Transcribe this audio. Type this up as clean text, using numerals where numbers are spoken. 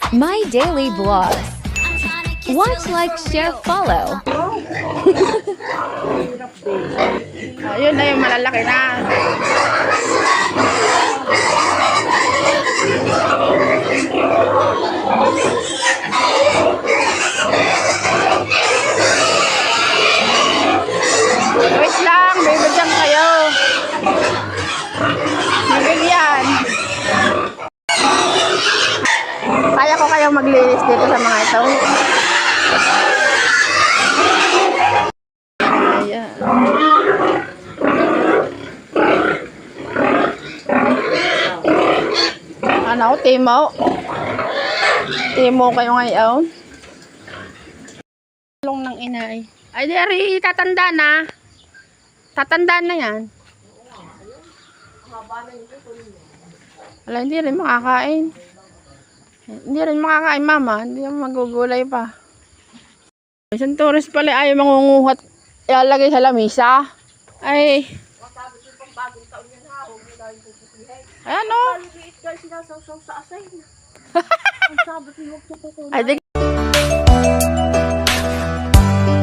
My daily vlogs. Watch, like, share, follow. Ayun na yung malalaki na. Wait lang, bibigyan kayo. Bibigyan. Kaya ko kayong maglinis dito sa mga ito. Ayan. Ano, Timo? Timo kayo ngayon? Long ng inay. Ay, Derry, tatanda na. Tatanda na yan. Wala, hindi rin makakain. Hindi rin makakain, mama. Hindi magugulay pa. Isang tourist pala ayaw mangunguhat. Ilalagay sa lamisa. Ay. Ayan o. Ay, di